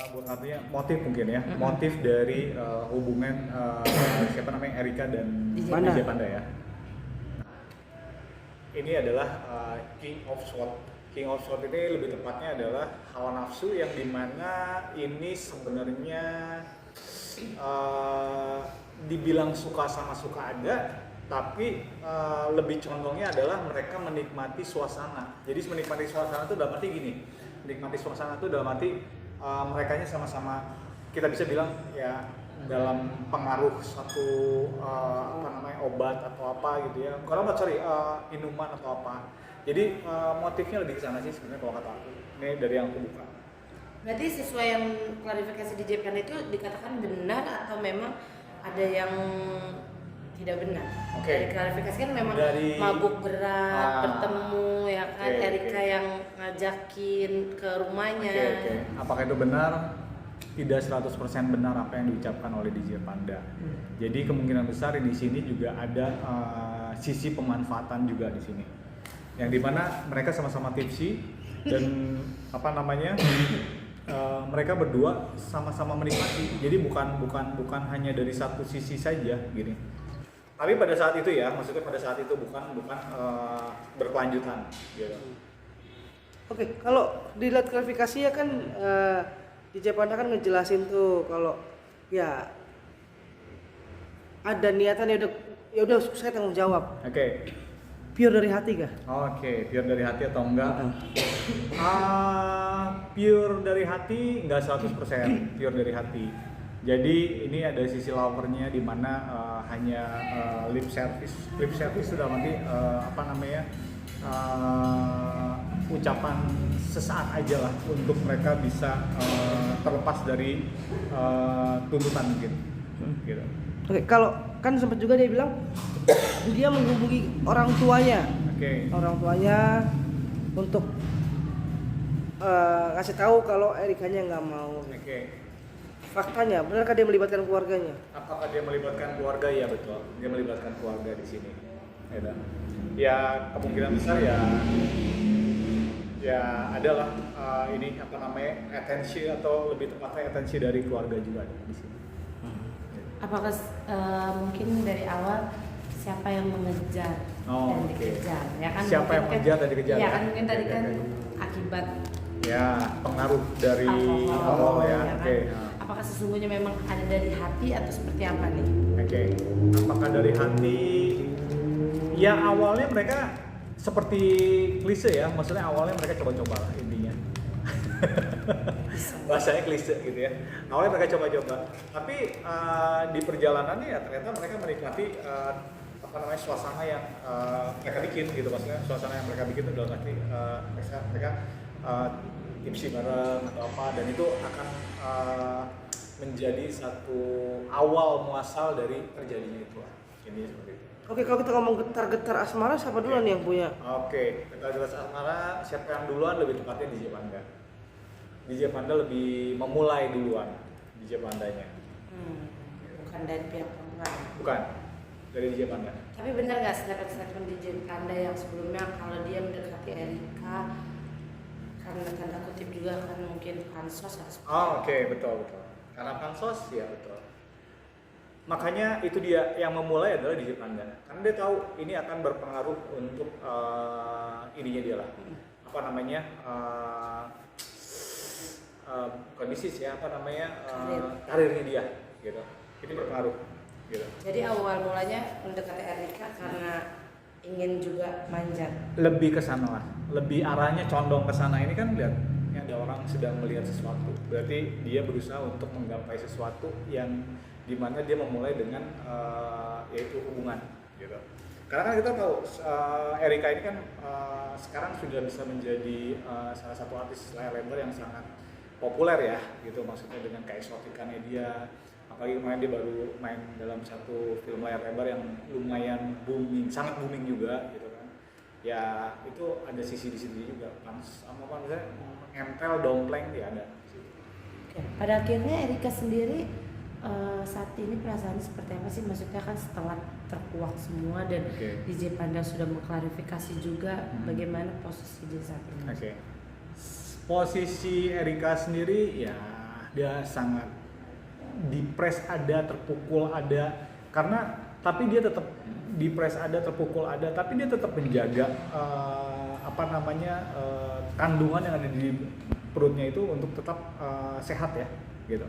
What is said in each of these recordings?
Buat artinya motif mungkin ya, motif dari hubungan siapa namanya Erika dan DJ Panda ya. Ini adalah King of Sword. King of Sword ini lebih tepatnya adalah hawa nafsu yang dimana ini sebenarnya dibilang suka sama suka ada, tapi lebih condongnya adalah mereka menikmati suasana. Jadi menikmati suasana itu dalam arti gini, menikmati suasana itu dalam arti merekanya sama-sama kita bisa bilang ya dalam pengaruh satu obat atau apa gitu ya, bukan obat minuman atau apa. Jadi motifnya lebih ke sana sih sebenarnya kalau kata aku. Ini dari yang aku buka. Berarti sesuai yang klarifikasi di Jepang itu dikatakan benar atau memang ada yang tidak benar? Oke. Dari klarifikasi kan memang Dari mabuk berat, bertemu ya kan, Oke, Erika yang ngajakin ke rumahnya. Oke. Apakah itu benar? Tidak 100% benar apa yang diucapkan oleh DJ Panda. Jadi kemungkinan besar di sini juga ada sisi pemanfaatan juga di sini. Yang dimana mereka sama-sama tipsi dan mereka berdua sama-sama menikmati. Jadi bukan hanya dari satu sisi saja gini. Tapi pada saat itu ya, maksudnya pada saat itu bukan berkelanjutan gitu. Oke, kalau dilihat klarifikasi ya kan DJ Panda kan ngejelasin tuh kalau ya ada niatan ya udah saya tanggung jawab. Oke. Pure dari hati kah? Oke, pure dari hati atau enggak? Pure dari hati enggak 100% pure dari hati. Jadi ini ada sisi lovernya di mana hanya lip service. Lip service sudah nanti ucapan sesaat aja lah untuk mereka bisa terlepas dari tuntutan mungkin. Gitu. Oke, kalau kan sempat juga dia bilang dia menghubungi orang tuanya. Oke. Orang tuanya untuk ngasih tahu kalau Erikanya nggak mau. Oke. Faktanya, benarkah dia melibatkan keluarganya? Apakah dia melibatkan keluarga? Ya betul. Dia melibatkan keluarga di sini. Ya kemungkinan besar ya adalah atensi atau lebih tepatnya atensi dari keluarga juga di sini. Apakah mungkin dari awal siapa yang mengejar dan dikejar? Ya kan? Siapa yang mengejar dan dikejar? Iya kan mungkin tadi kan akibat ya pengaruh dari alkohol ya. kan? Oke. Apakah sesungguhnya memang ada dari hati atau seperti apa nih? Oke. Apakah dari hati? Ya awalnya mereka seperti klise ya, maksudnya awalnya mereka coba-coba lah intinya. Bahasanya klise gitu ya. Awalnya mereka coba-coba, tapi di perjalanannya ya ternyata mereka menikmati suasana yang mereka bikin gitu, maksudnya suasana yang mereka bikin itu dalam arti mereka tipsi bareng atau apa, dan itu akan menjadi satu awal muasal dari terjadinya itu lah. Ini seperti itu. Oke, kalau kita ngomong getar-getar asmara siapa duluan yang punya? Oke, getar-getar asmara siapa yang duluan lebih tepatnya DJ Panda. DJ Panda lebih memulai duluan DJ Pandanya. Bukan dari pihak perempuan. Bukan, dari DJ Panda. Tapi benar nggak statement DJ Panda yang sebelumnya kalau dia mendekati Erika karena tanda kutip juga kan mungkin pansos harus. Oke, betul. Karena pansos ya betul. Makanya itu dia yang memulai adalah DJ Panda. Karena dia tahu ini akan berpengaruh untuk ininya dia lah. Bukan bisnis ya, karirnya dia gitu. Ini berpengaruh gitu. Jadi awal mulanya mendekati Erika karena ingin juga manjat. Lebih ke sana lah. Lebih arahnya condong ke sana. Ini kan lihat yang ada orang sedang melihat sesuatu. Berarti dia berusaha untuk menggapai sesuatu yang dimana dia memulai dengan yaitu hubungan gitu. Karena kan kita tahu Erika ini kan sekarang sudah bisa menjadi salah satu artis layar lebar yang sangat populer ya gitu, maksudnya dengan keeksotikannya dia, apalagi kemarin dia baru main dalam satu film layar lebar yang lumayan booming, sangat booming juga gitu kan. Ya itu ada sisi di situ juga, misalnya nempel dompleng dia ada. Oke. Pada akhirnya Erika sendiri Saat ini perasaan seperti apa sih? Maksudnya kan setelah terkuak semua dan Oke. DJ Panda sudah mengklarifikasi juga bagaimana posisi dia saat ini. Oke. Posisi Erika sendiri ya dia sangat dipres ada, terpukul ada, karena tapi dia tetap dipres ada, terpukul ada, tapi dia tetap menjaga kandungan yang ada di perutnya itu untuk tetap sehat ya, gitu.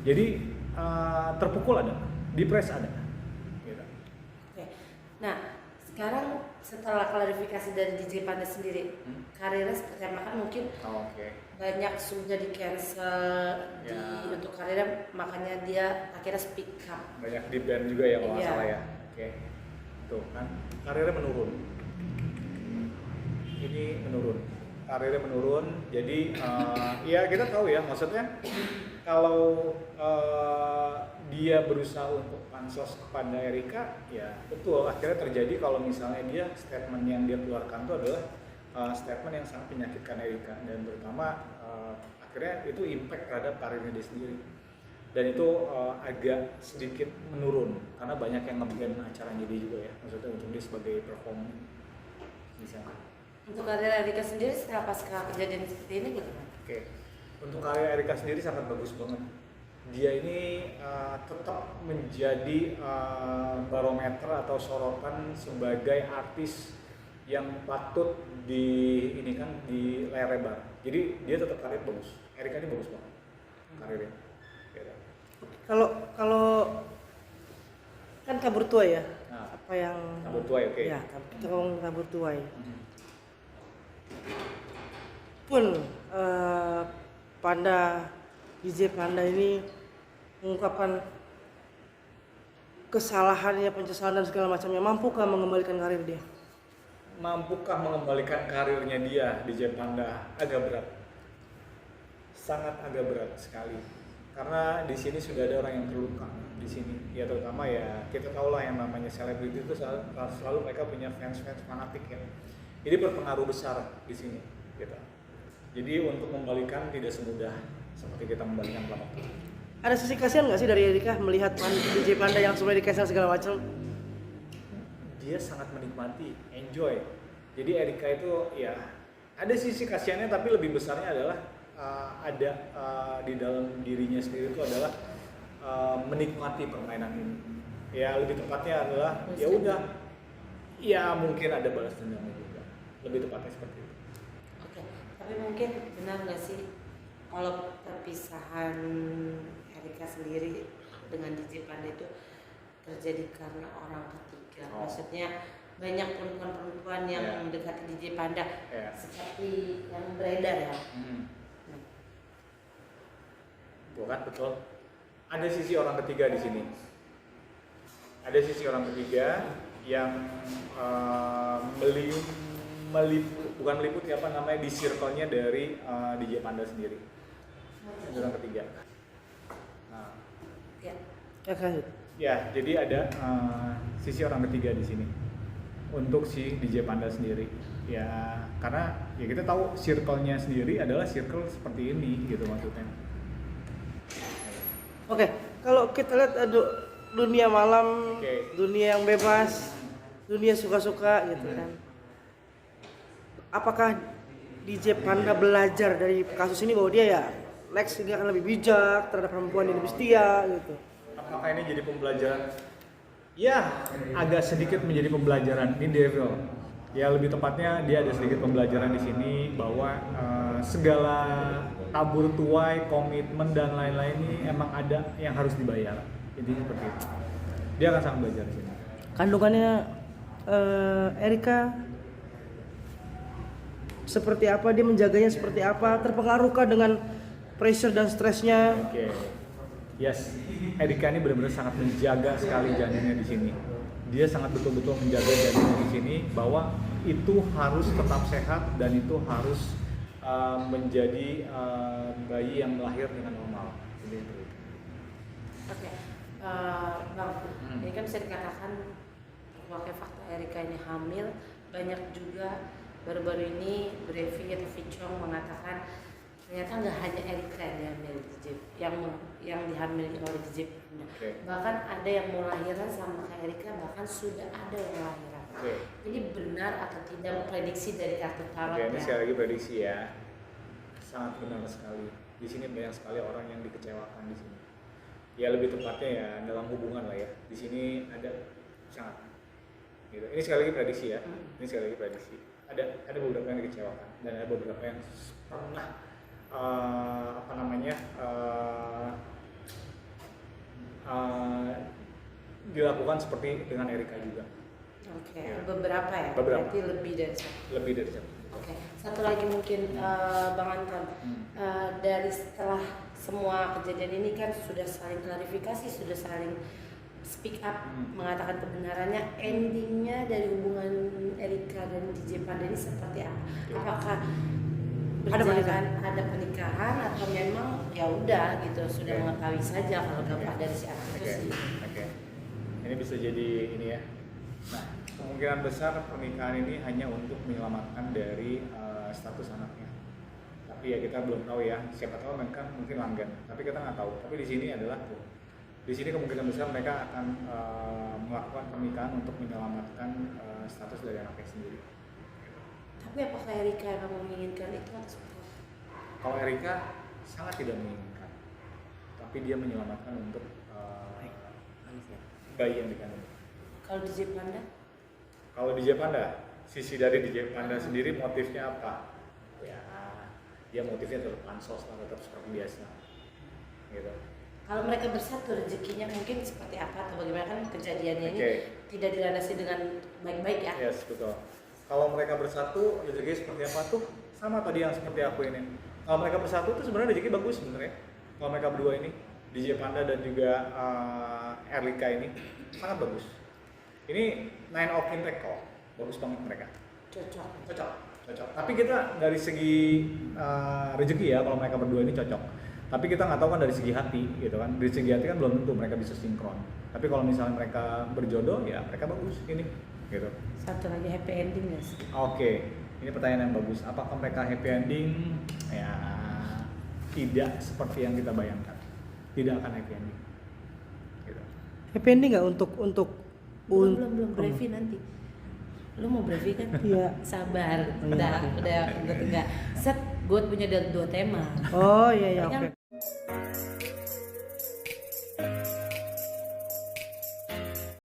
Jadi terpukul ada, dipres ada, gitu. Oke. Nah, sekarang setelah klarifikasi dari DJ Panda sendiri, karirnya seperti apa? Kan mungkin banyak sudah di cancel untuk karirnya, makanya dia akhirnya speak up. Banyak di band juga ya kalau nggak Iya. salah ya. Oke. Tuh kan karirnya menurun. Ini menurun. Karirnya menurun. Jadi ya kita tahu ya, maksudnya kalau dia berusaha untuk pansos kepada Erika, ya betul akhirnya terjadi kalau misalnya dia statement yang dia keluarkan itu adalah statement yang sangat menyakitkan Erika, dan terutama akhirnya itu impact terhadap karirnya dia sendiri, dan itu agak sedikit menurun karena banyak yang nge-ban acaranya dia juga ya, maksudnya untuk dia sebagai performer di sana. Untuk karir Erika sendiri setelah pasca kejadian seperti ini gimana? Oke, untuk karir Erika sendiri sangat bagus banget. Dia ini tetap menjadi barometer atau sorotan sebagai artis yang patut di layar lebar. Jadi dia tetap karir bagus. Erika ini bagus banget karirnya. Gitu. Kalau kan kabur tuai ya. Nah, Apa yang kabur tuai, oke. Ya, kita ngomong kabur tuai. Pun DJ Panda ini mengungkapkan kesalahannya, penyesalan dan segala macamnya, mampukah mengembalikan karir dia? Mampukah mengembalikan karirnya dia DJ Panda? Agak berat. Sangat agak berat sekali. Karena di sini sudah ada orang yang terluka di sini. Ya terutama ya kita tahu lah yang namanya selebriti itu selalu mereka punya fans fanatik ya. Jadi berpengaruh besar di sini gitu. Jadi untuk membalikan tidak semudah seperti kita membalikan telapak tangan. Ada sisi kasihan nggak sih dari Erika melihat DJ Panda yang sebenarnya di-cancel segala macam? Dia sangat menikmati, enjoy. Jadi Erika itu ya ada sisi kasihannya, tapi lebih besarnya adalah ada di dalam dirinya sendiri itu adalah menikmati permainan ini. Ya lebih tepatnya adalah ya udah, ya mungkin ada balas dendamnya juga. Lebih tepatnya seperti itu. Oke, tapi mungkin benar nggak sih kalau perpisahan Erika sendiri dengan DJ Panda itu terjadi karena orang ketiga? Maksudnya banyak perempuan-perempuan yang mendekati DJ Panda seperti yang beredar ya. Bukan, betul. Ada sisi orang ketiga di sini. Ada sisi orang ketiga yang bukan meliputi di circle-nya dari DJ Panda sendiri. Itu orang ketiga. Nah, Ya kan? ya, jadi ada sisi orang ketiga di sini untuk si DJ Panda sendiri. Ya, karena ya kita tahu circle-nya sendiri adalah circle seperti ini gitu maksudnya. Oke, kalau kita lihat dunia malam, dunia yang bebas, dunia suka-suka gitu kan. Apakah DJ Panda belajar dari kasus ini bahwa dia ya next dia akan lebih bijak terhadap perempuan yang lebih setia gitu? Apakah ini jadi pembelajaran? Ya, agak sedikit menjadi pembelajaran. Ini Devil. Ya lebih tepatnya dia ada sedikit pembelajaran di sini bahwa segala tabur tuai, komitmen dan lain-lain ini emang ada yang harus dibayar. Intinya seperti itu. Dia akan sangat belajar di sini. Kandungannya Erika seperti apa, dia menjaganya seperti apa, terpengaruhkah dengan pressure dan stresnya? Oke. Yes, Erika ini benar-benar sangat menjaga sekali janinnya di sini. Dia sangat betul-betul menjaga janinnya di sini bahwa itu harus tetap sehat dan itu harus menjadi bayi yang lahir dengan normal. Oke, Bang, ini kan bisa dikatakan terkuaknya fakta Erika ini hamil. Banyak juga baru-baru ini Brevi atau Vicong mengatakan ternyata nggak hanya Erika yang dihamil DJ, yang dihamil oleh DJ Panda. Bahkan ada yang mau lahiran sama Kak Erika, bahkan sudah ada yang lahiran. Ini benar atau tidak prediksi dari kartu tarot ini ya? sekali lagi prediksi ya, sangat benar sekali. Di sini banyak sekali orang yang dikecewakan di sini. Ya lebih tepatnya ya dalam hubungan lah ya. Di sini ada sangat. Gitu. Ini sekali lagi prediksi ya. Ini sekali lagi prediksi. Ada beberapa yang dikecewakan dan ada beberapa yang pernah dilakukan seperti dengan Erika juga. Oke, Ya. beberapa ya? Beberapa. Berarti lebih dari satu. Lebih dari satu. Oke, satu lagi mungkin Bang Anton, dari setelah semua kejadian ini kan sudah saling klarifikasi, sudah saling speak up, mengatakan kebenarannya, endingnya dari hubungan Erika dan DJ Panda ini seperti apa? Apakah ada pernikahan atau memang ya udah gitu sudah mengetahui saja kalau dampak dari si anak itu sih? Oke. Ini bisa jadi ini ya. Nah, kemungkinan besar pernikahan ini hanya untuk menyelamatkan dari status anaknya. Tapi ya kita belum tahu ya. Siapa tahu mereka mungkin langgeng. Tapi kita nggak tahu. Tapi di sini adalah di sini kemungkinan besar mereka akan melakukan pernikahan untuk menyelamatkan status dari anaknya sendiri. Tapi apakah Erika emang menginginkan itu atau seperti apa? Kalau Erika sangat tidak menginginkan, tapi dia menyelamatkan untuk bayi yang dikandung. Kalau DJ Panda? Kalau DJ Panda, sisi dari DJ Panda sendiri motifnya apa? Ya, dia motifnya tetap pansos lah, tetap seperti biasa, gitu. Kalau mereka bersatu rezekinya mungkin seperti apa atau bagaimana, kan kejadiannya ini Oke. tidak dilandasi dengan baik-baik ya? Yes, betul. Kalau mereka bersatu, rezeki seperti apa tuh? Sama tadi yang seperti aku ini. Kalau mereka bersatu tuh sebenarnya rezeki bagus sebenarnya. Kalau mereka berdua ini, DJ Panda dan juga Erlika ini sangat bagus. Ini 9 of Impact kok, bagus banget mereka. Cocok. Tapi kita dari segi rezeki ya, kalau mereka berdua ini cocok. Tapi kita nggak tahu kan dari segi hati, gitu kan. Dari segi hati kan belum tentu mereka bisa sinkron. Tapi kalau misalnya mereka berjodoh, ya mereka bagus ini, gitu. Satu lagi happy ending nggak sih? Oke, ini pertanyaan yang bagus. Apakah mereka happy ending? Ya, tidak seperti yang kita bayangkan. Tidak akan happy ending. Gitu. Happy ending nggak untuk Belum Brevi nanti. Lu mau Brevi kan? Iya. Sabar. Udah enggak. Set, gue punya 2 tema. Oh iya Kan oke.